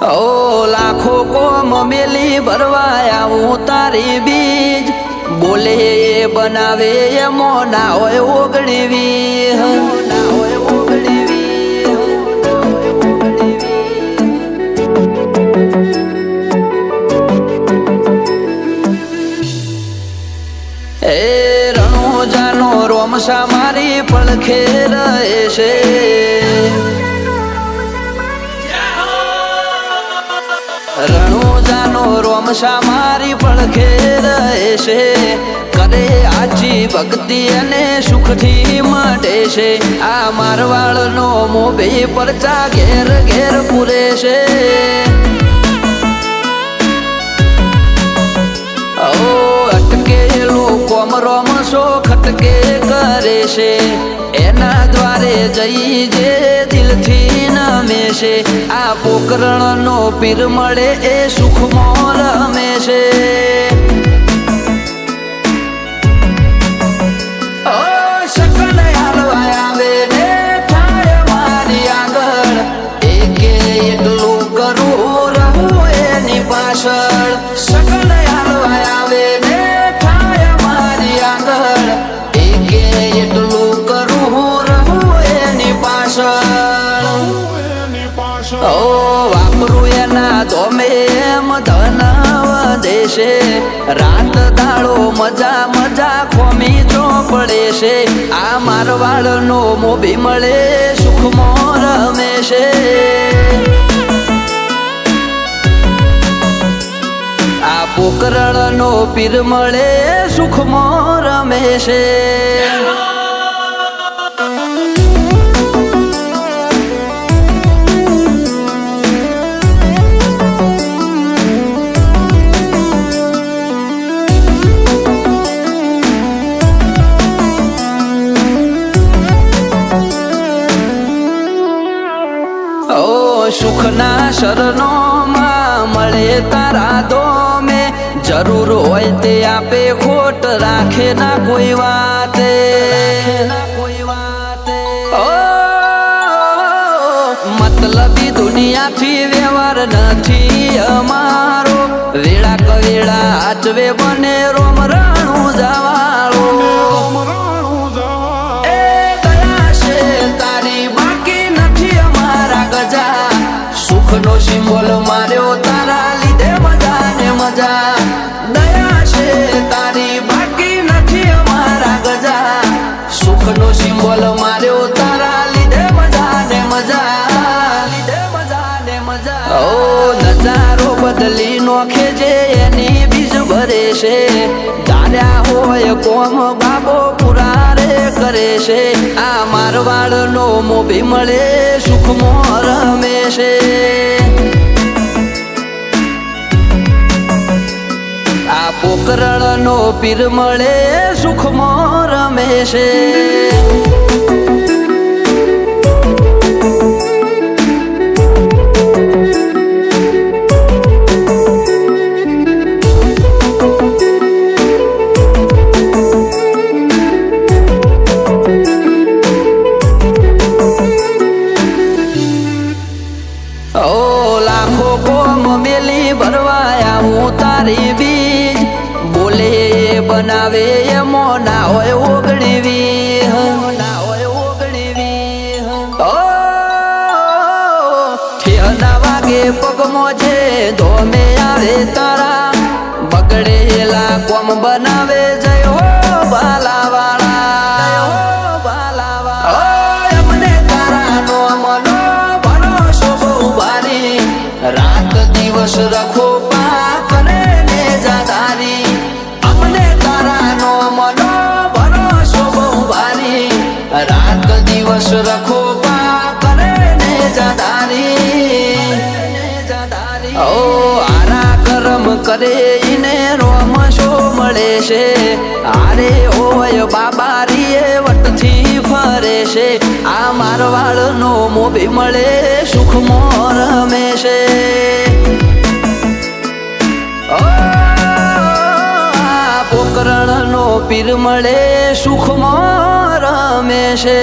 ઓ લાખો કોમ મેલી ભરવાયા હું તારી બીજ બોલે એ બનાવે એમો ના હોય ઓગણીવી ના હોય ઓગણીવી એ રણોજાનો રોમસા મારી પડખે રહે છે રણોજાનો રોમસા મારી પડખે રહે છે કરે આજી ભક્તિ અને સુખથી મળે છે આ મારવાડનો મોભી પરચા ઘેર ઘેર પૂરે છે ઓ અટકેલું કોમ રોમસો ખટકે કરે છે એના દ્વારે જઈ જે દિલથી નમે છે આ પોકરણનો પીર મળે એ સુખમાં રમે છે ઓ શકલ હાલવા આવે ને થાય મારી આગળ એકે એકલું કરું રહું એની પાછળ શકલ હાલવા આવે ને થાય મારી આગળ એકે એકલું કરું રહું એની પાછળ ઓ વાપરું એના ધોમે એમ ધન વધે છે રાત દાડો મજા મજા ખોમી ચોપડે છે આ મારવાડનો મોભી મળે સુખમાં રમે છે આ પોકરણનો પીર મળે સુખમાં રમે છે સુખના શરણોમાં મળે તારા દોમે જરૂર હોય તે આપે ખોટ રાખે ના કોઈ વાતે ઓ મતલબી દુનિયાથી વ્યવહાર નથી અમારો વેળા કવેળા આચવે બને રોમ રણું જવાળો સુખનો સિમ્બોલ માર્યો તારા લીધે મજા ને મજા દયા છે તારી બાકી નથી અમારા ગજા સુખનો સિમ્બોલ માર્યો તારા લીધે મજા ને મજા ઓ નજારો બદલી નોખે જે એની બીજ ભરે છે ધાર્યા હોય કોમ બાબો પુરારે કરે છે આ મારવાડનો મોભી મળે સુખમાં રમે છે આ પોકરણનો પીર મળે સુખમાં રમે છે ભરવાયા હું તારી બીજ બોલે એ બનાવે એમો ના હોય ઓગણીવી ના હોય ઓગણીવી ઓ ઠેના વાગે પગમાં છે ધોમે આવે તારા બગડેલા કોમ બનાવે જય હો બાલાવાળા એમને તારા નો મનો ભરોસો બહુ ભારી રાત દિવસ રખો પાક ને જાદારી અમને તારા નો મનો ભરોસો બહુ ભારી રાત દિવસ રખો પાક ને જાદારી ઓ આરા કરમ કરે ઈને રોમશો મળે છે આરે હોય બાબારી એ વટથી ફરે છે આ મારવાડનો મોભી મળે સુખમાં રમે છે પોકરણનો પીર મળે સુખમાં રમે છે